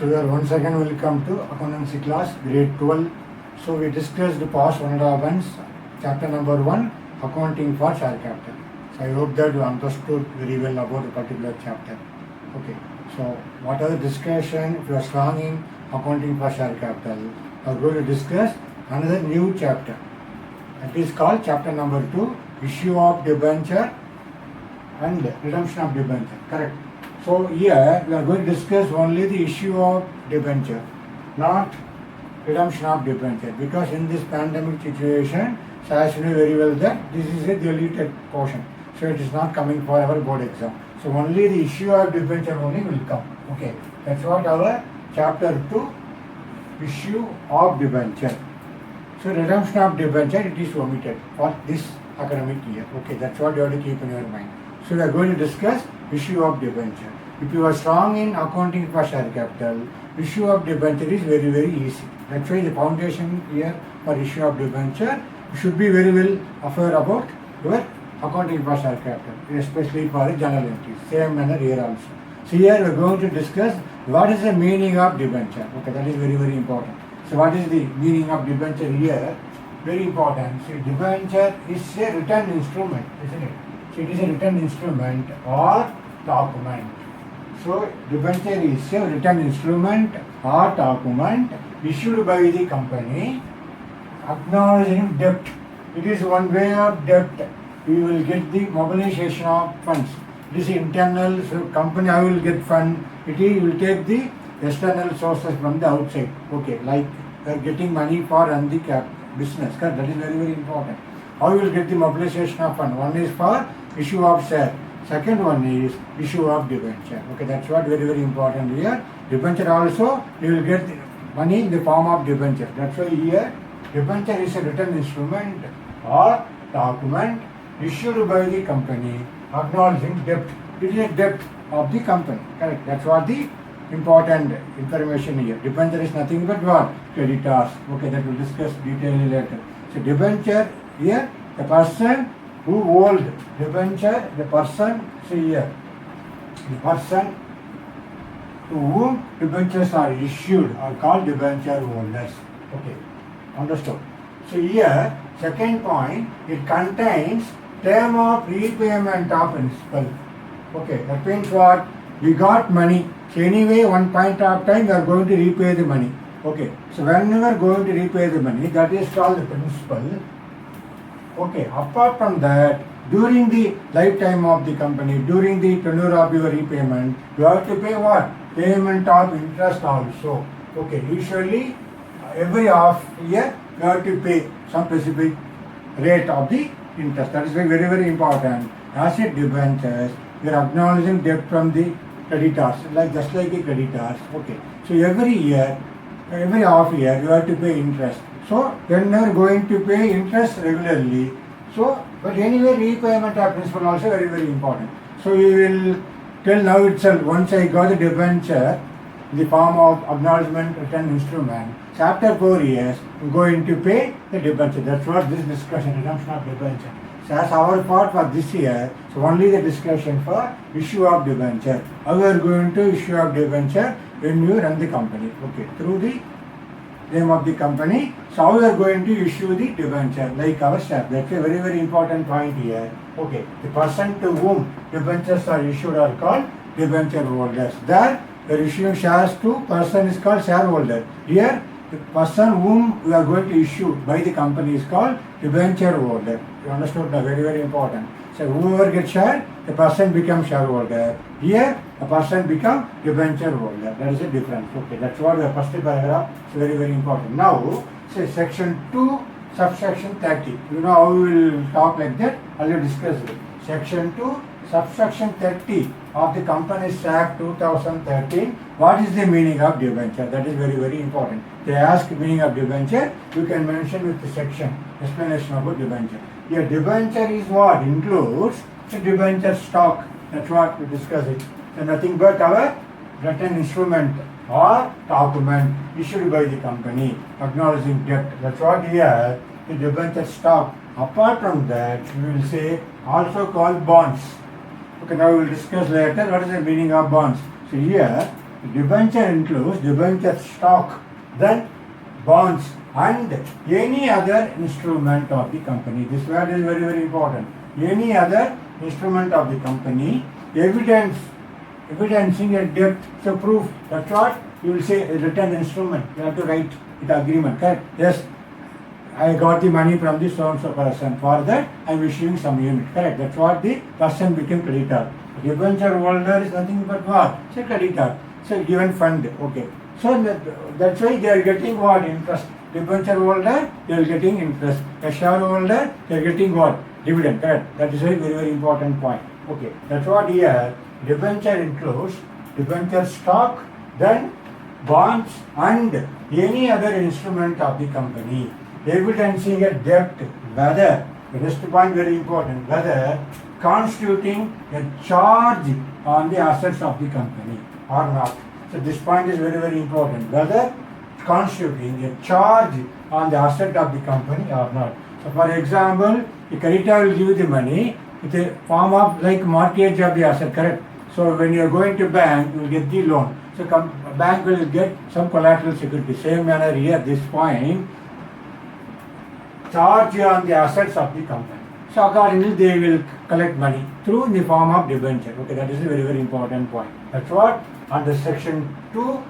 So we are once again welcome to accountancy class grade 12. So we discussed the past one and a half months, chapter number 1, accounting for share capital. So I hope that you understood very well about the particular chapter. Okay, so what are the discussion? If you are strong in accounting for share capital, we are going to discuss another new chapter. That is called chapter number 2, issue of debenture and redemption of debenture. Correct. So here we are going to discuss only the issue of debenture, not redemption of debenture, because in this pandemic situation, so as you know very well that this is a deleted portion, so it is not coming for our board exam. So only the issue of debenture only will come. Okay, that's what our chapter 2, issue of debenture. So redemption of debenture, it is omitted for this academic year. Okay, that's what you have to keep in your mind. So we are going to discuss issue of debenture. If you are strong in accounting for share capital, issue of debenture is very, very easy. That's why the foundation here for issue of debenture, you should be very well aware about your accounting for share capital, especially for the journal entries. Same manner here also. So here we are going to discuss what is the meaning of debenture. Okay, that is very, very important. So what is the meaning of debenture here? Very important. So debenture is a written instrument, isn't it? So it is a written instrument or document. So debenture is a written instrument or document issued by the company acknowledging debt. It is one way of debt. We will get the mobilization of funds. It is internal, so company I will get fund. It will take the external sources from the outside. Okay, like we are getting money for run the business. That is very, very important. How you will get the mobilization of fund? One is for issue of share. Second one is issue of debenture. Okay, that's what very, very important here. Debenture also, you will get money in the form of debenture. That's why here, debenture is a written instrument or document issued by the company acknowledging debt. It is a debt of the company. Correct. That's what the important information here. Debenture is nothing but what? Creditors. Okay, that we'll discuss detailedly later. So debenture here, the person who hold debenture, the person, see here, the person to whom debentures are issued are called debenture holders. Okay, understood. So here, second point, it contains term of repayment of principal. Okay, that means what? We got money. So anyway, one point of time we are going to repay the money. Okay, so when we are going to repay the money, that is called the principal. Okay, apart from that, during the lifetime of the company, during the tenure of your repayment, you have to pay what? Payment of interest also. Okay, usually every half year you have to pay some specific rate of the interest. That is very, very important. As it debentures, you are acknowledging debt from the creditors, like just like the creditors. Okay, so every year, every half year you have to pay interest. So when you are going to pay interest regularly, so but anyway repayment of principal also very, very important. So we will tell now itself, once I got the debenture in the form of acknowledgement written instrument, so after 4 years I am going to pay the debenture. That's what this discussion, redemption of debenture. So as our part for this year, so only the discussion for issue of debenture. How we are going to issue of debenture when you run the company. Okay, through the name of the company. So how we are going to issue the debenture, like our share. That's a very, very important point here. Okay, the person to whom debentures are issued are called debenture holders. There, we are issuing shares to person is called shareholder. Here, the person whom we are going to issue by the company is called debenture holder. You understood? Now, very, very important. So whoever gets share, the person becomes shareholder. Here, a person become debenture holder. That is a difference. Okay, that's what the first paragraph is very, very important. Now, say section 2, subsection 30. You know how we will talk like that? I will discuss it. Section 2, subsection 30 of the Companies Act 2013. What is the meaning of debenture? That is very, very important. They ask meaning of debenture, you can mention with the section, explanation about debenture. Here, debenture is what? Includes the debenture stock. That's what we discuss it. So nothing but our written instrument or document issued by the company acknowledging debt. That's what here the debenture stock. Apart from that, we will say also called bonds. Okay, now we will discuss later what is the meaning of bonds. So here Debenture includes debenture stock, then bonds and any other instrument of the company. This word is very, very important. Any other instrument of the company, evidencing a debt, so proof. That's what you will say a written instrument. You have to write it agreement, correct? Yes, I got the money from the so and so person. For that, I am issuing some unit. Correct. That's what the person became creditor. Debenture holder is nothing but what? It's a creditor. So given fund. Okay. So that's why they are getting what? Interest. Debenture holder, they are getting interest. A shareholder, they are getting what? Dividend. Correct. That is a very, very important point. Okay. That's what here. Debenture includes debenture stock, then bonds and any other instrument of the company, evidencing a debt, whether, the next point very important, whether constituting a charge on the assets of the company or not. So this point is very, very important, whether constituting a charge on the asset of the company or not. So for example, the creditor will give you the money with a form of like mortgage of the asset, correct? So when you are going to bank, you will get the loan. So bank will get some collateral security. Same manner here, this point, charge on the assets of the company. So accordingly, they will collect money through in the form of debenture. Okay, that is a very, very important point. That's what under section 2,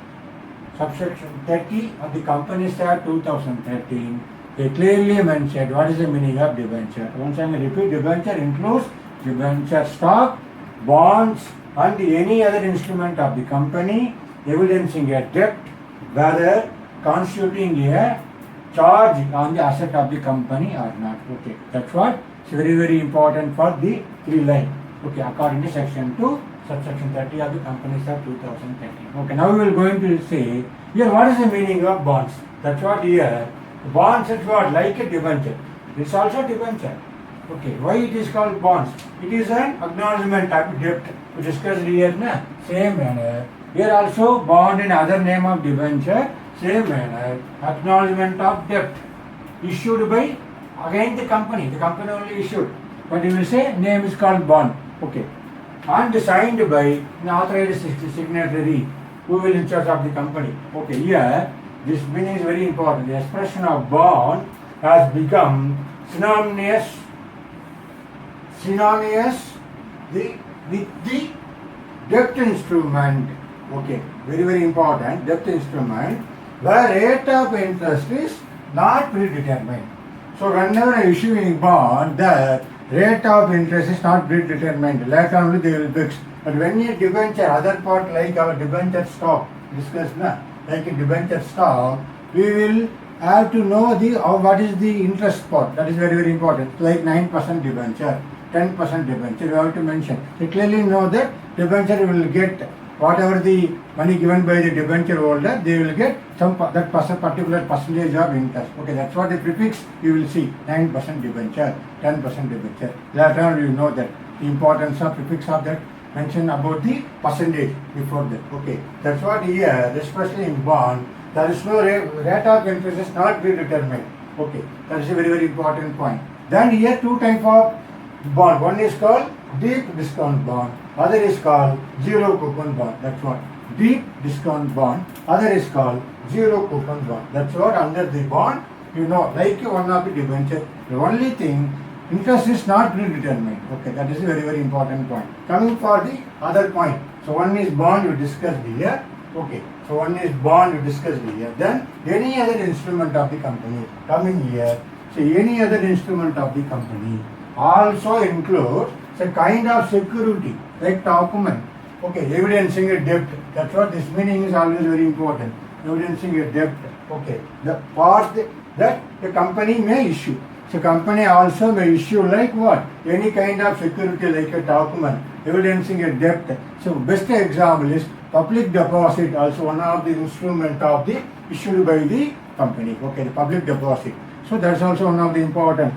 subsection 30 of the Companies Act 2013, they clearly mentioned what is the meaning of debenture. Once I repeat, debenture includes debenture stock, bonds, and any other instrument of the company evidencing a debt, whether constituting a charge on the asset of the company or not. Okay, that's what is very, very important for the 3 line. Okay, according to section 2, subsection 30 of the Companies Act 2013. Okay, now we will going to say here what is the meaning of bonds. That's what here. Bonds is what? Like a debenture. It's also debenture. Okay, why it is called bonds? It is an acknowledgement of debt. We discussed here, na? Same manner. Here also bond in other name of debenture. Same manner. Acknowledgement of debt issued by again the company. The company only issued. But you will say name is called bond. Okay. And signed by an authorized signatory who will in charge of the company. Okay, here this meaning is very important. The expression of bond has become synonymous with the debt instrument. Okay, very, very important. Debt instrument where rate of interest is not predetermined. So whenever I issue a bond, the rate of interest is not predetermined. Later only they will fix. But when you debenture, other part like our debenture stock, discussed na, like a debenture stock, we will have to know the what is the interest part. That is very, very important. Like 9% debenture, 10% debenture, you have to mention. You clearly know that debenture will get whatever the money given by the debenture holder, they will get some that particular percentage of interest. Okay, that's what the prefix you will see. 9% debenture, 10% debenture. Later on you know that the importance of prefix of that mention about the percentage before that. Okay, that's what here, especially in bond, there is no rate of interest is not predetermined. Okay, that is a very, very important point. Then here 2 types of bond. One is called deep discount bond, other is called zero coupon bond. That's what deep discount bond, other is called zero coupon bond. That's what under the bond, you know, like one of the debenture, the only thing, interest is not predetermined. Okay, that is a very, very important point. Coming for the other point. So one is bond you discussed here. Okay, so one is bond you discussed here. Then any other instrument of the company. Coming here, so any other instrument of the company also includes a kind of security like document. Okay, evidencing a debt. That's what this meaning is always very important. Evidencing a debt. Okay, the part that the company may issue. So company also may issue like what? Any kind of security like a document evidencing a debt. So best example is public deposit, also one of the instrument of the issued by the company. Okay, the public deposit. So that's also one of the important.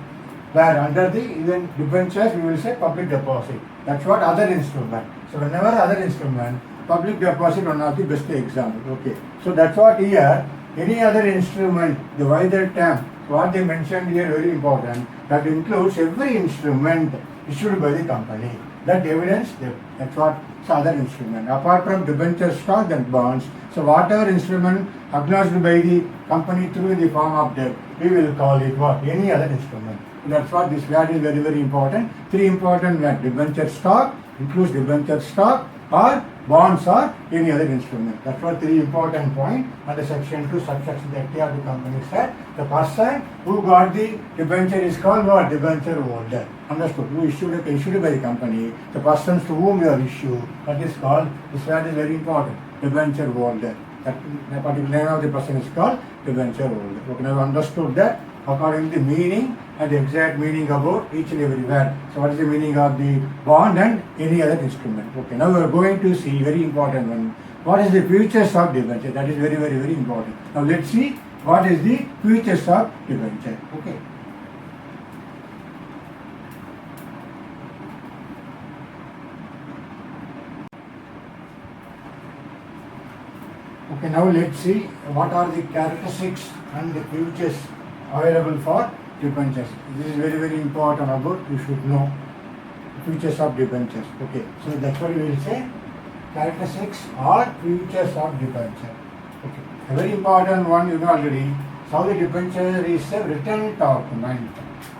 Where under the even debentures we will say public deposit. That's what other instrument. So whenever other instrument, public deposit one of the best example. Okay. So that's what here, any other instrument, the wider term, what they mentioned here very important, that includes every instrument issued by the company. That evidence, that's what So other instrument. Apart from debenture stock and bonds, so whatever instrument acknowledged by the company through in the form of debt, we will call it what? Any other instrument. That's what this word is very, very important. Three important words. Debenture stock includes debenture stock or bonds or any other instrument. That's what three important point under section 2 subsection 30 of the company said. The person who got the debenture is called what? Debenture holder. Understood? Who issued by the company. The persons to whom you are issued, that is called, this word is very important. Debenture holder. That the particular name of the person is called debenture holder. Okay, now understood that according to the meaning and the exact meaning about each and every word. So what is the meaning of the bond and any other instrument? Okay, now we are going to see very important one. What is the features of debenture? That is very, very, very important. Now let's see what is the features of debenture. Okay. Okay, now let's see what are the characteristics and the features available for debentures. This is very, very important about you should know features of debentures. Okay, so that's what we will say characteristics or features of debenture. Okay, a very important one you know already. So the debenture is a written document.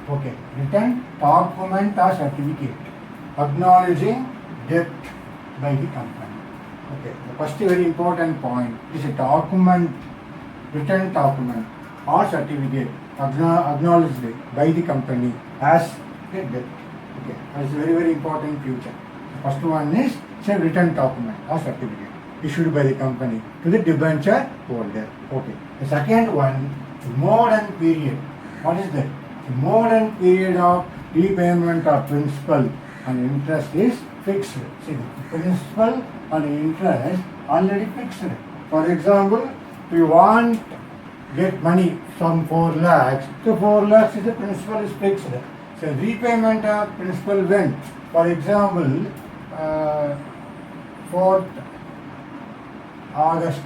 Okay, written document or certificate acknowledging debt by the company. Okay, the first very important point is a document, written document or certificate acknowledged by the company as a debt. Okay, that's a very, very important feature. The first one is a written document or certificate issued by the company to the debenture holder. Okay, the second one, the mode and period. What is that? The mode and period of repayment of principal and interest is fixed. See, the principal and interest already fixed. For example, if you want get money from 4 lakhs, so 4 lakhs is the principal is fixed. So repayment of principal when, for example, 4th August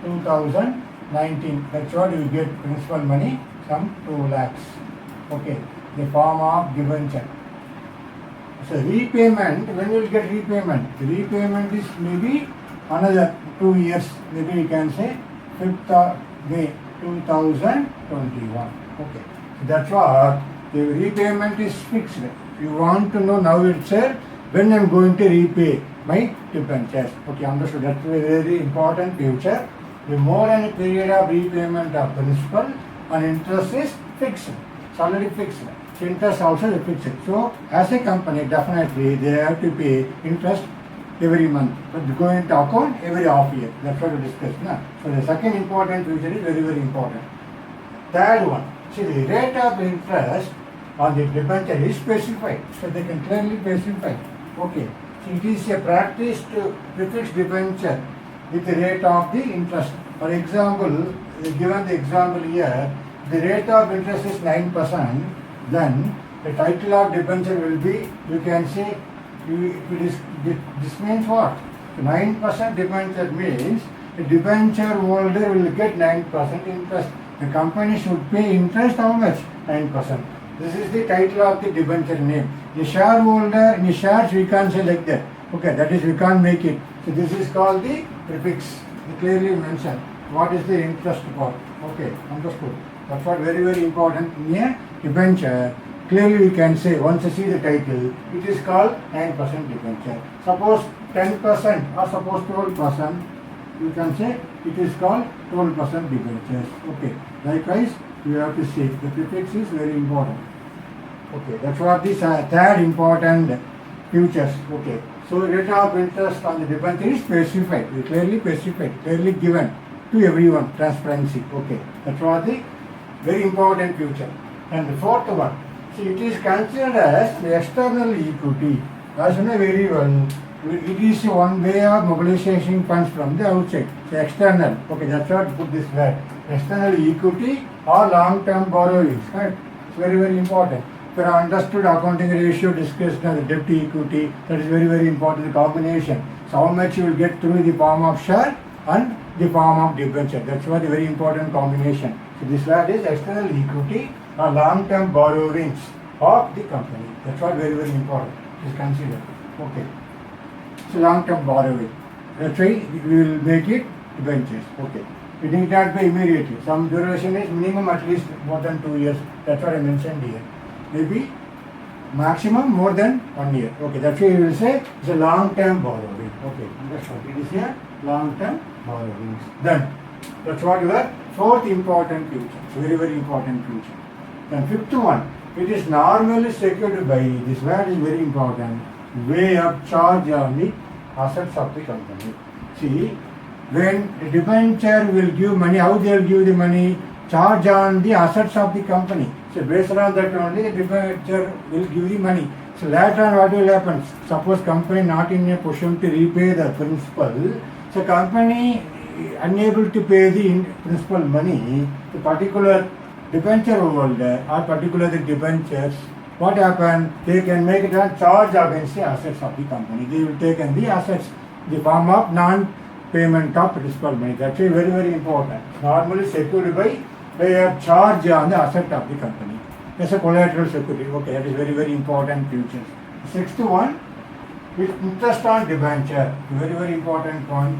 2019, that's what you get principal money from 2 lakhs. Okay, the form of debenture. So repayment, when you will get repayment? The repayment is maybe another 2 years, maybe we can say 5th of May 2021. Okay, so that's what the repayment is fixed. You want to know now itself when I am going to repay my debentures. Okay, understood. That's a very important feature. The mode and period of repayment of principal and interest is fixed. It's already fixed. Interest also is fixed. So as a company, definitely they have to pay interest every month, but going to account every half year. That's what we discussed. Na? So the second important feature is very, very important. Third one, see the rate of interest on the debenture is specified. So they can clearly specify. Okay. So it is a practice to prefix debenture with the rate of the interest. For example, given the example here, the rate of interest is 9%, then the title of debenture will be, you can say, this means what? 9% debenture means the debenture holder will get 9% interest. The company should pay interest how much? 9%. This is the title of the debenture name. The shareholder, in the shares we can't say like that. Okay, that is we can't make it. So this is called the prefix. We clearly mentioned what is the interest part. Okay, understood. That's what very, very important in a debenture. Clearly we can say, once you see the title, it is called 9% debenture. Suppose 10% or suppose 12%, you can say it is called 12% debentures. Okay. Likewise, you have to see the prefix is very important. Okay. That's what this third important features. Okay. So rate of interest on the debenture is specified. We clearly specified, clearly given to everyone. Transparency. Okay. That's what the very important feature. And the fourth one. See, it is considered as the external equity. As you know very well, it is one way of mobilization funds from the outside. So external. Okay, that's what put this word. External equity or long-term borrowings. Right? It's very, very important. If you have understood accounting ratio discussed as the debt to equity, that is very, very important, the combination. So how much you will get through the form of share and the form of debenture. That's what a very important combination. So this word is external equity or long-term borrowings of the company. That's what very, very important is considered. Okay. it's a long-term borrowing. That's why we will make it debentures. Okay. We need not pay immediately. Some duration is minimum at least more than 2 years. That's what I mentioned here. Maybe maximum more than 1 year. Okay, that's why you will say it's a long-term borrowing. Okay, understand. It is a long-term borrowings. Then, that's what your fourth important feature. It's very, very important feature. Then fifth one, it is normally secured by, this word is very important, way of charge on the assets of the company. See, when the debenture will give money, how they will give the money? Charge on the assets of the company. So based on that only the debenture will give the money. So later on what will happen? Suppose company not in a position to repay the principal, so company unable to pay the principal money, the particular debenture holder or particular the debentures, what happen? They can make it a charge against the assets of the company. They will take in the assets in the form of non-payment of principal money. That's very, very important. Normally secured by a charge on the asset of the company. That's a collateral security. Okay, that is very, very important features. Sixth one, with interest on debenture. Very, very important point.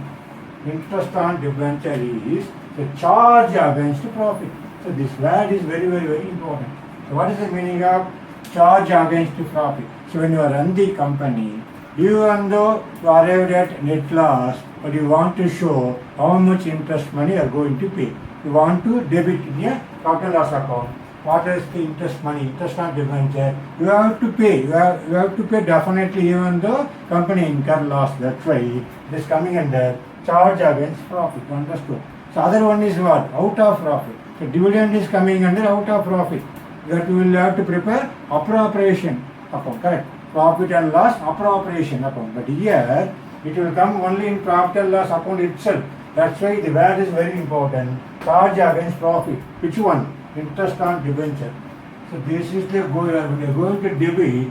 Interest on debenture is the charge against profit. So this word is very, very, very important. So what is the meaning of charge against profit? So when you run the company, even though you arrived at net loss, but you want to show how much interest money you are going to pay. You want to debit in a profit and loss account. What is the interest money? Interest on debenture. You have to pay. You have to pay definitely even though company incur loss. That's why it is coming under charge against profit. Understood? So other one is what? Out of profit. So dividend is coming under out of profit. That we will have to prepare appropriation account. Correct? Profit and loss appropriation account. But here it will come only in profit and loss account itself. That's why the word is very important. Charge against profit. Which one? Interest on debenture. So this is the goal. We are going to debit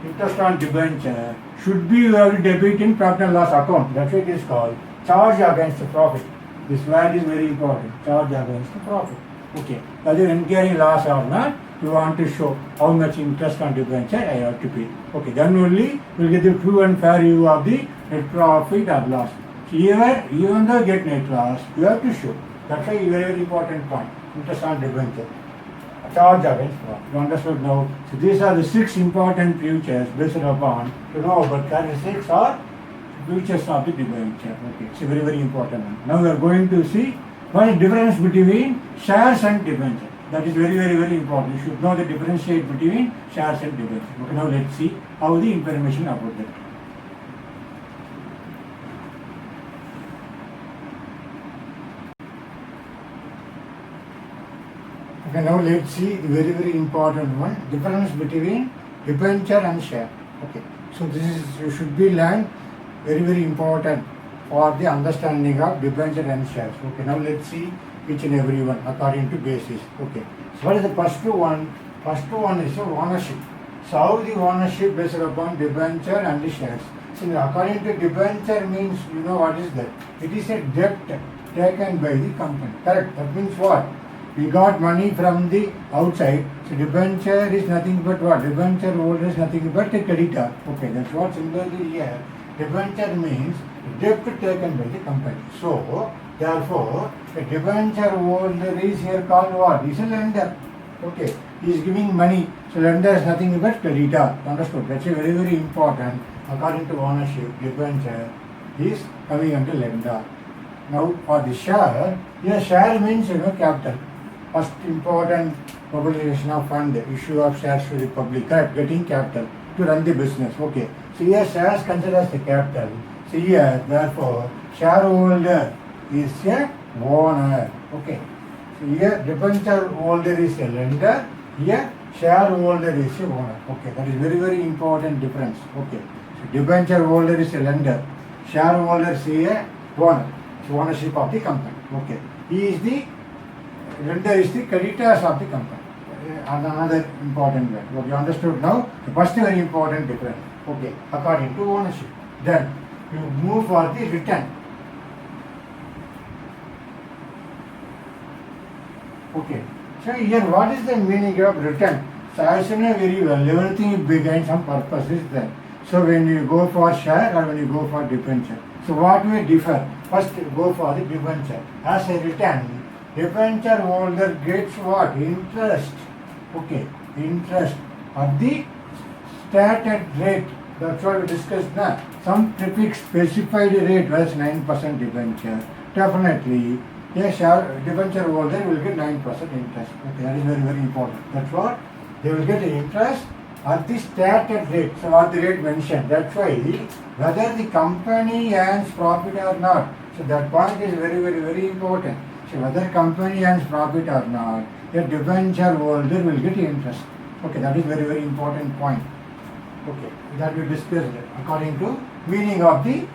interest on debenture. Should be you have to debit in profit and loss account. That's what it is called. Charge against the profit. This word is very important. Charge against the profit. Okay. Whether incurring loss or not, you want to show how much interest on debenture I have to pay. Okay. Then only we will get the true and fair view of the net profit or loss. So here, even though you get net loss, you have to show. That's a very, very important point. Interest on debenture. Charge against profit. You understood now? So these are the 6 important features based upon to know about characteristics or features of the debenture. Okay, it's a very, very important one. Now we are going to see what is the difference between shares and debenture. That is very, very, very important. You should know the differentiate between shares and debenture. Okay, now let's see how the information about that. Okay, now let's see the very, very important one. Difference between debenture and share. Okay, so this is, you should be learned very, very important for the understanding of debenture and shares. Okay, now let's see each and every one according to basis. Okay, so what is the first one? First one is ownership. So how the ownership based upon debenture and the shares. So according to debenture means, you know what is that? It is a debt taken by the company. Correct? That means what? We got money from the outside. So debenture is nothing but what? Debenture holder is nothing but a creditor. Okay, that's what similarly here. Debenture means debt taken by the company. So therefore, a debenture holder is here called what? He is a lender. Okay, he is giving money. So lender is nothing but creditor. Understood? That's a very, very important. According to ownership, debenture is coming under lender. Now for the share, here share means capital. First important mobilization of fund, issue of shares to the public, correct? Getting capital to run the business. Okay. So here shares considered as the capital. So here therefore shareholder is a owner. Okay. So here debenture holder is a lender. Here shareholder is a owner. Okay. That is very, very important difference. Okay. So debenture holder is a lender. Shareholder is a owner. So ownership of the company. Okay. He is the lender is the creditors of the company. Another important one. Okay, you understood now? The first very important difference. Okay, according to ownership. Then you move for the return. Okay. So here what is the meaning of return? So I say very well, everything behind some purpose is there. So when you go for share or when you go for debenture. So what will differ? First go for the debenture. As a return, debenture holder gets what? Interest. Okay, interest at the stated rate. That's what we discussed now. Some prefix specified rate was 9% debenture. Definitely, a share debenture holder will get 9% interest. Okay, that is very, very important. That's what they will get the interest at the stated rate. So what the rate mentioned. That's why whether the company earns profit or not. So that point is very, very, very important. So whether company earns profit or not, a debenture holder will get interest. Okay, that is very, very important point. Okay, that we discussed according to meaning of the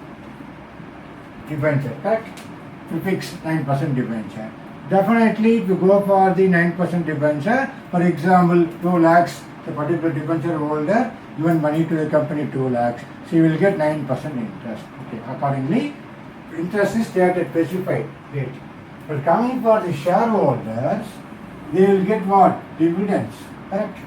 debenture, correct? Prefix 9% debenture. Definitely, if you go for the 9% debenture, for example, 2 lakhs, the particular debenture holder given money to the company 2 lakhs, so you will get 9% interest. Okay, accordingly, interest is stated specified rate. But coming for the shareholders, they will get what? Dividends, correct?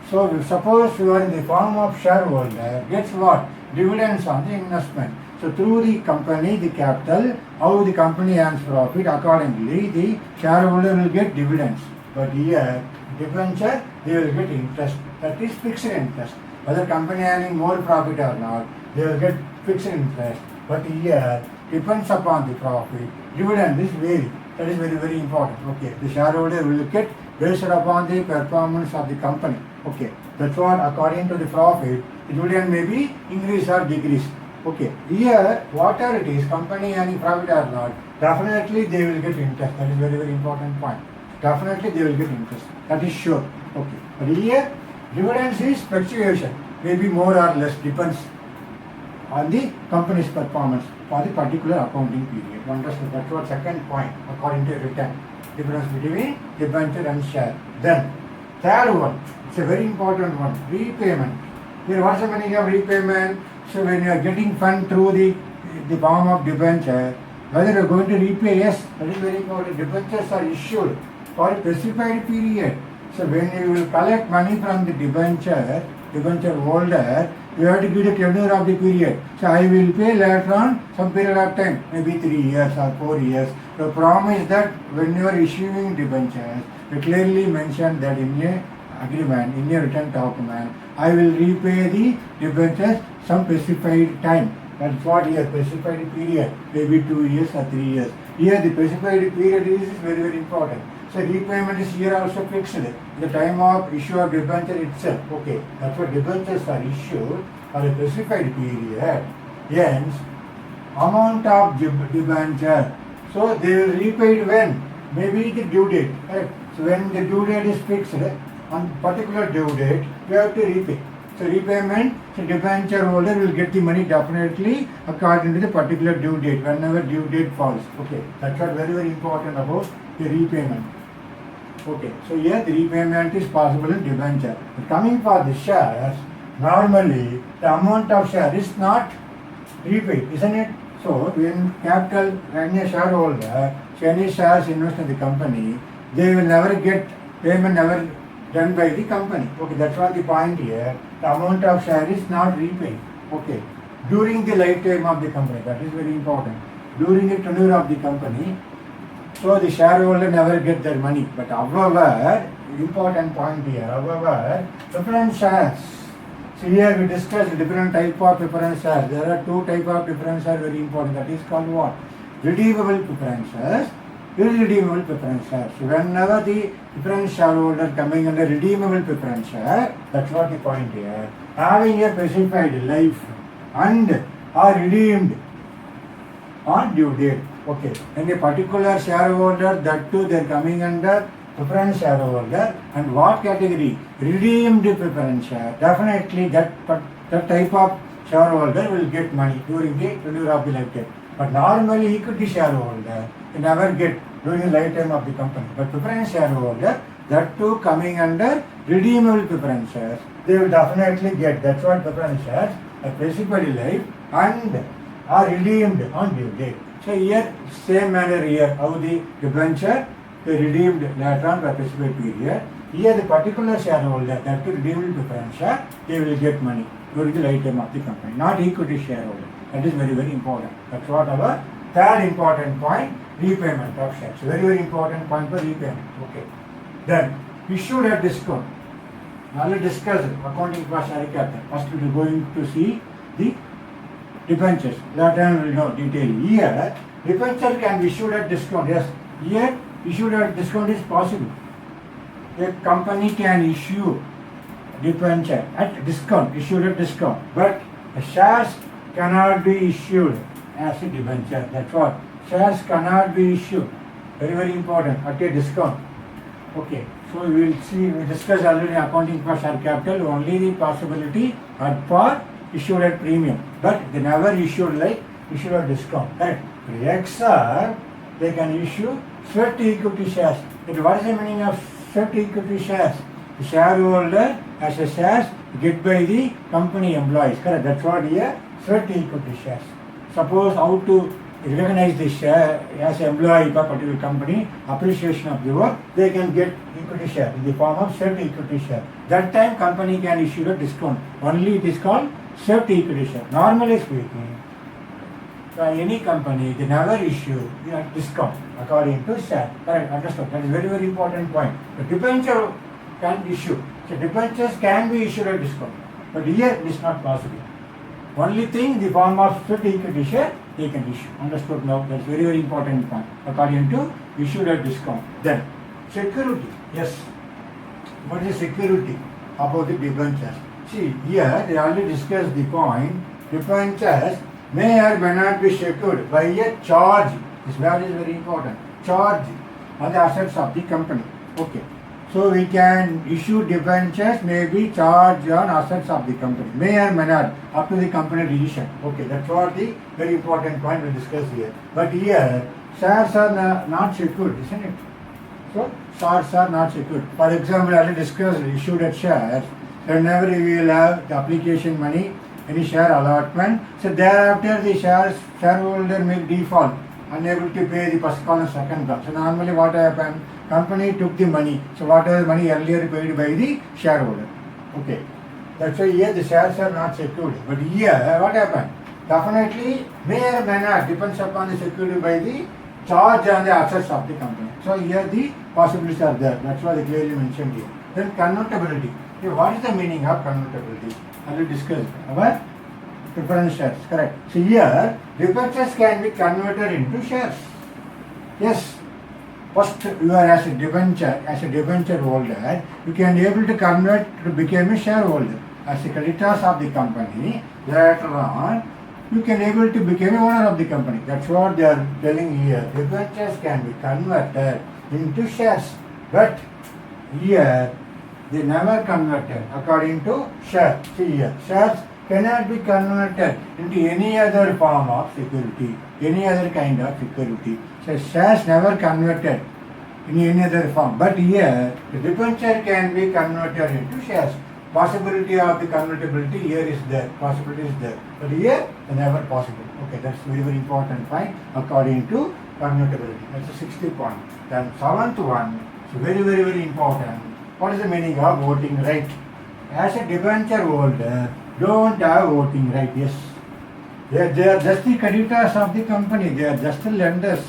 So suppose you are in the form of shareholder, gets what? Dividends on the investment. So through the company, the capital, how the company earns profit, accordingly the shareholder will get dividends. But here, debenture, they will get interest. That is fixed interest. Whether company earning more profit or not, they will get fixed interest. But here, depends upon the profit. Dividend is vary. That is very, very important. Okay, the shareholder will get based upon the performance of the company. Okay, that's what according to the profit, the dividend may be increase or decrease. Okay, here whatever it is, company earning profit or not, definitely they will get interest. That is very, very important point. Definitely they will get interest. That is sure. Okay, but here dividends is fluctuation, maybe more or less, depends on the company's performance for the particular accounting period. Understand? That's what second point according to return. Difference between debenture and share. Then third one, it's a very important one, repayment. Here what's the meaning of repayment? So when you are getting fund through the form of debenture, whether you are going to repay, yes, that is very important. Debentures are issued for a specified period. So when you will collect money from the debenture holder, you have to give the tenure of the period. So I will pay later on some period of time, maybe 3 years or 4 years. So promise that when you are issuing debentures, you clearly mention that in a agreement, in a written document, I will repay the debentures some specified time. That's what here, specified period, maybe 2 years or 3 years. Here the specified period is very, very important. So repayment is here also fixed. The time of issue of debenture itself. Okay, that's what debentures are issued for a specified period. Hence, amount of debenture. So they will repay it when? Maybe the due date. Right? So when the due date is fixed, on particular due date, you have to repay. So repayment, so debenture holder will get the money definitely according to the particular due date, whenever due date falls. Okay, that's what very, very important about the repayment. Okay, so here the repayment is possible in debenture. But coming for the shares, normally the amount of share is not repaid, isn't it? So when capital, when a shareholder, so any shares invest in the company, they will never get payment, never done by the company. Okay, that's what the point here. The amount of share is not repaid. Okay, during the lifetime of the company, that is very important. During the tenure of the company, so the shareholder never get their money. But however, important point here, however, preference shares. So here we discussed different type of preference shares. There are 2 type of preference shares very important. That is called what? Redeemable preference shares, irredeemable preference shares. So whenever the preference shareholder coming under redeemable preference share, that's what the point here. Having a specified life and are redeemed on due date. Okay, and a particular shareholder, that too they are coming under preference shareholder, and what category? Redeemed preference share. Definitely that type of shareholder will get money during the tenure of the lifetime. But normally equity shareholder will never get during the lifetime of the company. But preference shareholder, that too coming under redeemable preference shares, they will definitely get. That's what preference shares are specified life and are redeemed on due date. So here, same manner here, how the debenture, they redeemed later on for a specified period. Here the particular shareholder, that redeemed preference share, they will get money during the lifetime of the company, not equity shareholder. That is very, very important. That's what our third important point, repayment of shares. Very, very important point for repayment. Okay. Then, issued at discount. Already discussed accounting for share capital. First we are going to see the debentures. That time we will know detail. Here, debenture can be issued at discount. Yes, here issued at discount is possible. A company can issue debenture at discount, issued at discount, but the shares cannot be issued as a debenture. That's what. Shares cannot be issued. Very, very important. At a discount. Okay. So we will see, we discussed already accounting for share capital, only the possibility at par issued at premium. But they never issued at discount. Correct. XR, they can issue sweat equity shares. But what is the meaning of sweat equity shares? The shareholder as a shares get by the company employees. Correct. That's what here sweat equity shares. Suppose how to recognize the share as an employee of a particular company, appreciation of the work, they can get equity share in the form of sweat equity share. That time company can issue a discount. Only it is called sweat equity share. Normally speaking, any company, they never issue a discount according to share. Correct, understood. That is very, very important point. The debenture can issue. So debentures can be issued at discount. But here it is not possible. Only thing, the form of sweat equity share, they can issue. Understood now? That's very, very important point. According to issued at discount. Then, security. Yes. What is security about the debentures? See, here they already discussed the point. Debentures may or may not be secured by a charge. This word is very important. Charge on the assets of the company. Okay. So we can issue debentures, maybe charge on assets of the company. May or may not, up to the company decision. Okay, that's what the very important point we discuss here. But here, shares are not secured, isn't it? So, shares are not secured. For example, as I discussed, issued at shares, whenever we will have the application money, any share allotment, so thereafter the shareholder may default, unable to pay the first call and second call. So normally what happened? Company took the money. So whatever money earlier paid by the shareholder. Okay. That's why here the shares are not secured. But here what happened? Definitely may or may not, depends upon the security by the charge on the assets of the company. So here the possibilities are there. That's why they clearly mentioned here. Then convertibility. Okay, what is the meaning of convertibility? I will discuss our preference shares. Correct. So here debentures can be converted into shares. Yes. First, you are as a debenture holder, you can be able to convert to become a shareholder. As a creditors of the company, later on, you can able to become a owner of the company. That's what they are telling here. Debentures can be converted into shares. But here, they never converted according to shares. See here, shares cannot be converted into any other form of security, any other kind of security. So shares never converted in any other form. But here, the debenture can be converted into shares. Possibility of the convertibility here is there. Possibility is there. But here, never possible. Okay, that's very, very important point according to convertibility. That's the 60th point. Then 7th one, so very, very, very important. What is the meaning of voting right? As a debenture holder, don't have voting right. Yes. They are just the creditors of the company. They are just the lenders.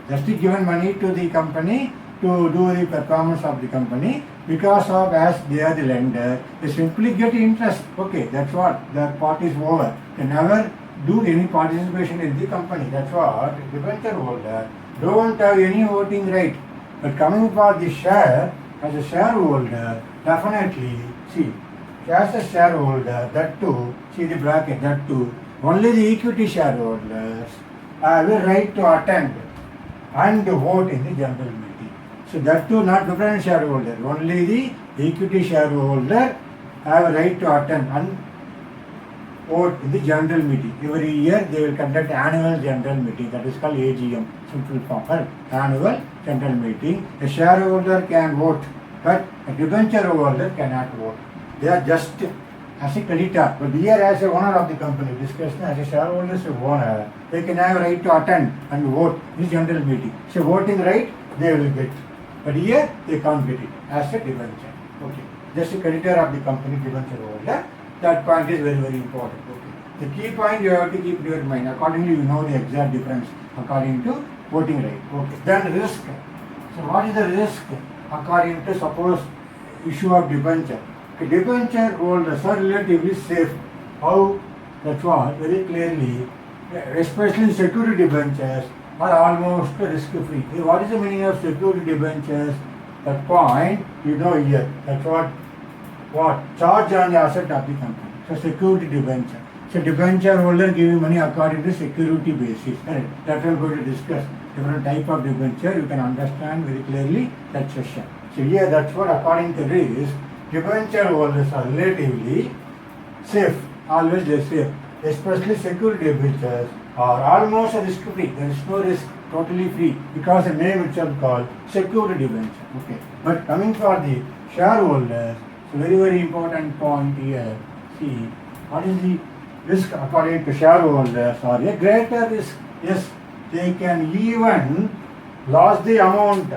Just given money to the company to do the performance of the company. Because of as they are the lender, they simply get interest. Okay, that's what. The part is over. They never do any participation in the company. That's what. Debenture holder don't have any voting right. But coming for the share, as a shareholder, definitely, see, as a shareholder, that too, see the bracket, that too, only the equity shareholders have a right to attend and vote in the general meeting. So that too, not different shareholder, only the equity shareholder have a right to attend and vote in the general meeting. Every year they will conduct annual general meeting, that is called AGM, simple form, annual general meeting. A shareholder can vote, but a debenture holder cannot vote. They are just as a creditor, but here as a owner of the company, discussion as a shareholder, as a owner, they can have a right to attend and vote in the general meeting. So voting right, they will get. But here, they can't get it as a debenture. Okay. Just a creditor of the company, debenture holder, That point is very, very important. Okay. The key point you have to keep in your mind. Accordingly, you know the exact difference according to voting right. Okay. Then risk. So what is the risk according to suppose issue of debenture? Okay, debenture holders are relatively safe. How? That's what very clearly, especially security debentures are almost risk-free. What is the meaning of security debentures? That point you know here. That's what charge on the asset of the company. So security debenture. So debenture holder giving money according to security basis. Correct. That we are going to discuss different type of debenture. You can understand very clearly that session. So here that's what according to risk, debenture holders are relatively safe. Always they safe. Especially security debentures are almost risk free. There is no risk, totally free because the name itself called security debenture. Okay. But coming for the shareholders, so very, very important point here. See, what is the risk according to shareholders or a greater risk? Yes, they can even lose the amount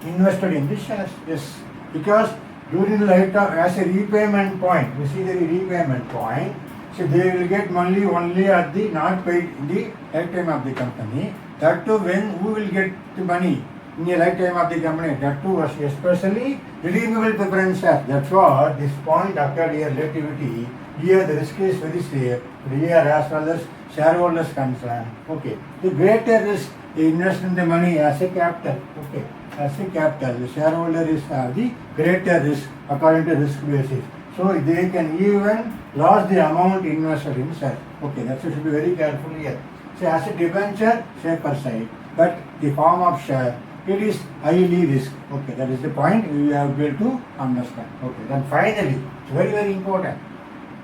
invested in the shares. Yes, because during the lifetime as a repayment point, you see the repayment point. So they will get money only at the not paid in the lifetime of the company. That too when who will get the money in the lifetime of the company? That too was especially redeemable preference shares. That's what this point occurred here relativity. Here the risk is very safe. Here as well as shareholders concerned. Okay. The greater risk they invest in the money as a capital. Okay. As a capital, the shareholder is the greater risk according to risk basis. So they can even lose the amount invested in shares. Okay, that should be very careful here. So as a debenture, safer side, but the form of share, it is highly risk. Okay, that is the point we have able to understand. Okay, then finally, it's very, very important.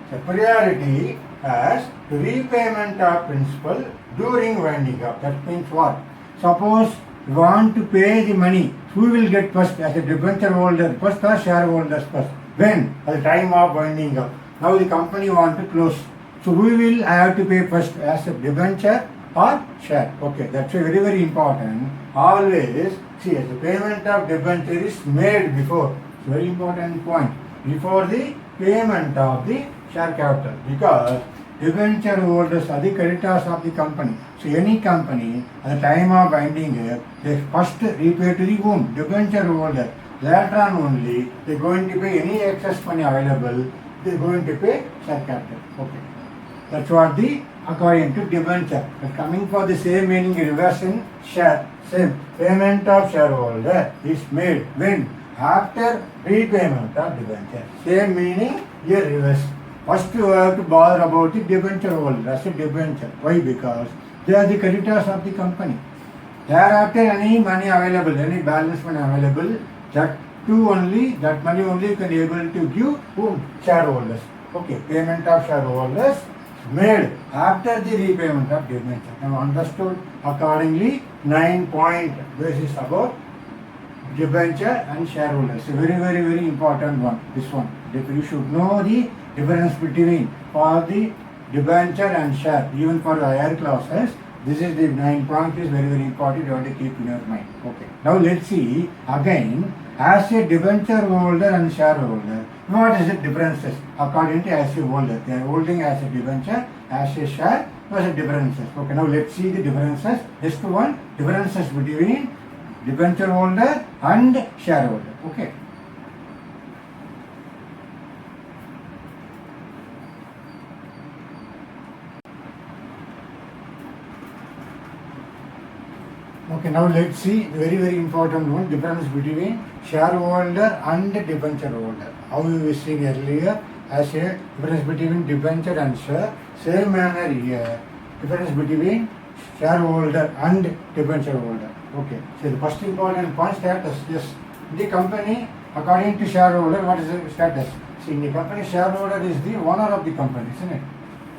So priority as to repayment of principal during winding up. That means what? Suppose you want to pay the money, who will get first as a debenture holder first or shareholders first? When? At the time of winding up. Now the company want to close. So who will have to pay first as a debenture or share? Okay, that's a very, very important. Always see as the payment of debenture is made before. It's a very important point. Before the payment of the share capital. Because debenture holders are the creditors of the company. So any company at the time of winding up, they first repay to the whom? Debenture holder. Later on only, they are going to pay any excess money available, they are going to pay share capital. Okay. That's what the according to debenture. But coming for the same meaning reverse in share. Same. Payment of shareholder is made when? After repayment of debenture. Same meaning here reverse. First you have to bother about the debenture holder as a debenture. Why? Because they are the creditors of the company. Thereafter any money available, any balance money available, that money only you can able to give whom? Shareholders. Okay, payment of shareholders made after the repayment of debenture. Now understood accordingly 9-point basis about debenture and shareholders. A very, very, very important one. This one. You should know the difference between for the debenture and share. Even for the higher classes, this is the 9 point is very, very important. You have to keep in your mind. Okay. Now let's see again as a debenture holder and shareholder. What is the differences according to as a holder? They are holding as a debenture, as a share. What are the differences? Okay. Now let's see the differences. Just one differences between debenture holder and shareholder. Okay. Okay, now let's see the very, very important one, difference between shareholder and debenture holder. How we seen earlier as a difference between debenture and share. Same manner here, difference between shareholder and debenture holder. Okay, so the first important point status. Yes, the company according to shareholder, what is the status? See, the company shareholder is the owner of the company, isn't it?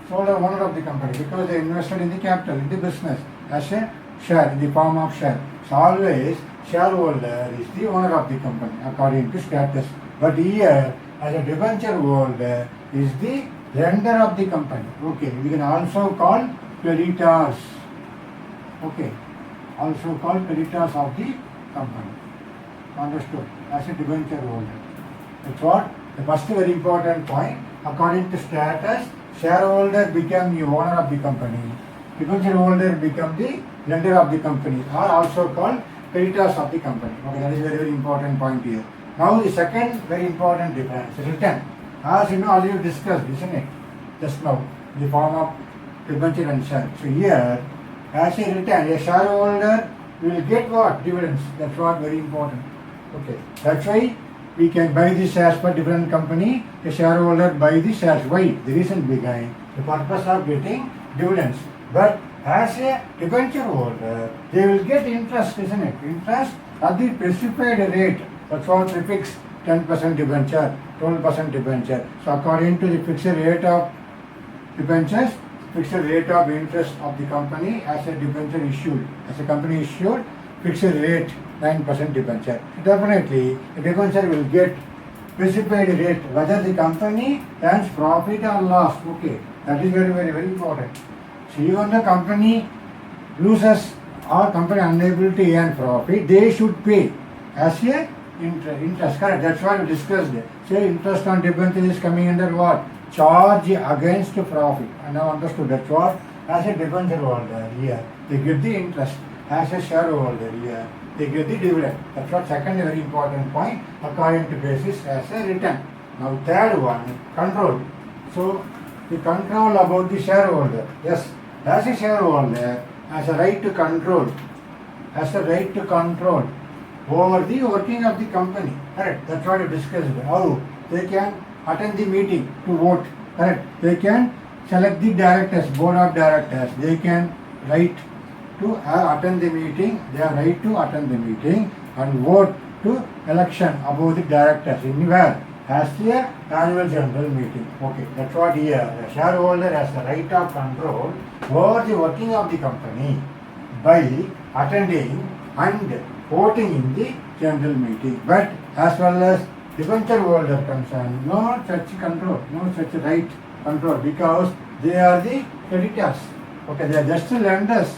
So the owner of the company because they invested in the capital, in the business as a share in the form of share. So always shareholder is the owner of the company according to status. But here as a debenture holder is the lender of the company. Okay, we can also call creditors. Okay, also called creditors of the company. Understood? As a debenture holder. That's what the first very important point. according to status, shareholder become the owner of the company, debenture holder become the lender of the company, are also called creditors of the company. Okay, that is very, very important point here. Now the second very important difference, return. As you know, already discussed, isn't it? Just now, the form of debenture and share. So here, as a return, a shareholder will get what? Dividends. That's what very important. Okay, that's why we can buy the shares for different company. A shareholder buy the shares. Why? The reason behind the purpose of getting dividends. But as a debenture holder, they will get interest, isn't it? Interest at the specified rate. That's what we fix 10% debenture, 12% debenture. So according to the fixed rate of debentures, fixed rate of interest of the company as a debenture issued, as a company issued, fixed rate 9% debenture. Definitely, the debenture will get specified rate whether the company earns profit or loss. Okay, that is very, very, very important. So even the company loses or company unable to earn profit, they should pay as a interest. Correct. That's what we discussed. Say interest on debenture is coming under what? Charge against profit. I now understood. That's what as a debenture holder here they get the interest. As a shareholder here they get the dividend. That's what second very important point according to basis as a return. Now third one, control. So the control about the shareholder. Yes, as a shareholder has a right to control. Has a right to control over the working of the company. Correct. That's what we discussed. How they can attend the meeting to vote. Correct. They can select the directors, board of directors. They can write to attend the meeting. They are right to attend the meeting and vote to election about the directors. Anywhere as the annual general meeting. Okay, that's what here. The shareholder has the right of control over the working of the company by attending and voting in the general meeting. But as well as debenture holder concerned, no such control, no such right control because they are the creditors. Okay, they are just lenders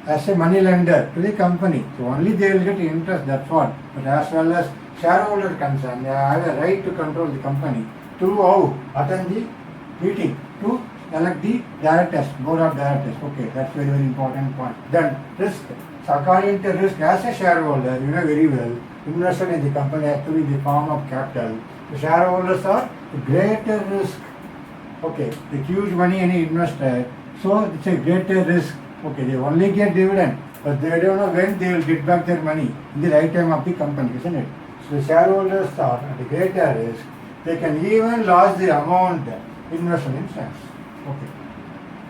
as a money lender to the company. So only they will get interest, that's what. But as well as shareholder concerned, they have a right to control the company to how? Attend the meeting, to elect the directors, board of directors. Okay, that's very, very important point. Then risk. So according to risk, as a shareholder, you know very well, invested in the company actually the form of capital. The shareholders are the greater risk. Okay, the huge money any investor, so it's a greater risk. Okay, they only get dividend, but they don't know when they will get back their money in the right time of the company, isn't it? So the shareholders are at a greater risk. They can even lose the amount invested in shares. Okay.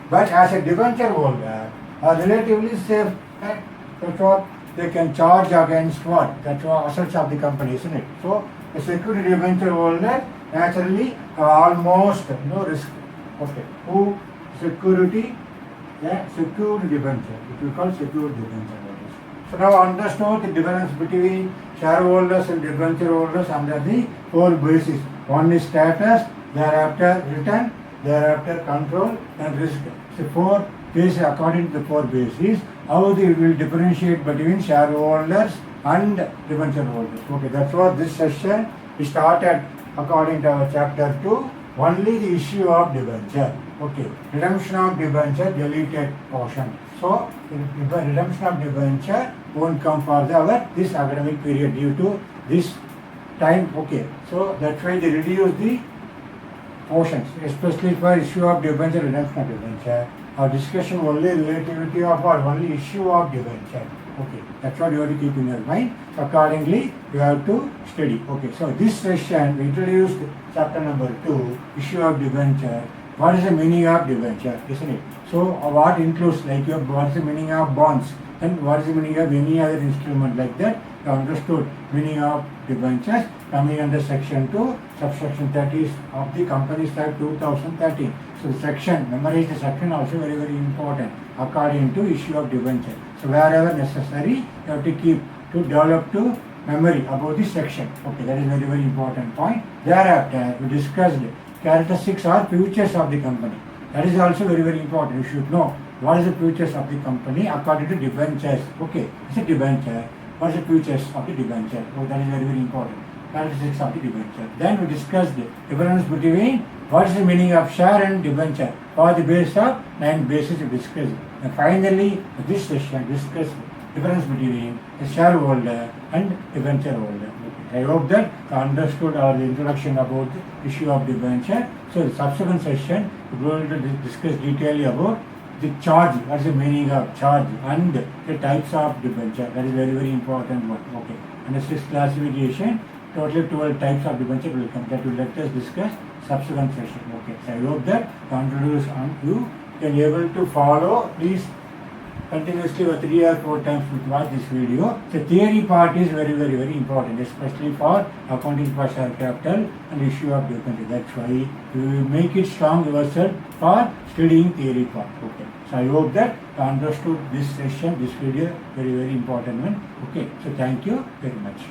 But as a debenture holder, are relatively safe. Right? That's what they can charge against what? That's what assets of the company, isn't it? So a security debenture holder naturally almost no risk. Okay. Who security? Yeah, secured debenture. It we call secured debenture holders. So now understood the difference between shareholders and debenture holders under the four bases. One is status, thereafter return, thereafter control and risk. So four bases according to the four bases. How they will differentiate between shareholders and debenture holders. Okay, that's what this session we started according to our chapter 2. Only the issue of debenture. Okay, redemption of debenture deleted portion. So redemption of debenture won't come for this academic period due to this time. Okay, so that's why they reduce the portions, especially for issue of debenture, redemption of debenture. Our discussion only relativity of what? Only issue of debenture. Okay, that's what you have to keep in your mind. Accordingly, you have to study. Okay, so this session we introduced chapter number 2, issue of debenture. What is the meaning of debenture, isn't it? So what includes like what is the meaning of bonds and what is the meaning of any other instrument like that? You understood meaning of debentures coming under section 2, subsection 30 of the Companies Act 2013. So the section, memorize the section also very, very important according to issue of debenture. So wherever necessary, you have to keep to develop to memory about this section. Okay, that is very, very important point. Thereafter, we discussed characteristics or features of the company. That is also very, very important. You should know what is the features of the company according to debentures. Okay, it's a debenture. What is the features of the debenture? Oh, that is very, very important. characteristics of the debenture. Then we discussed the difference between what is the meaning of share and debenture. For the base of 9 bases we discussed. And finally, this session discussed difference between a shareholder and debenture holder. I hope that you understood our introduction about the issue of debenture. So the subsequent session we are going to discuss detailedly about the charge, what is the meaning of charge and the types of debenture. That is very, very important one. Okay. And the sixth classification, totally 12 types of debenture will come. That will let us discuss subsequent session. Okay. So I hope that you can be able to follow. Please continuously or 3 or 4 times to watch this video. The theory part is very, very, very important, especially for accounting for share capital and issue of debenture. That's why you will make it strong yourself for studying theory part. Okay. So I hope that you understood this session, this video, very, very important one. Okay. So thank you very much.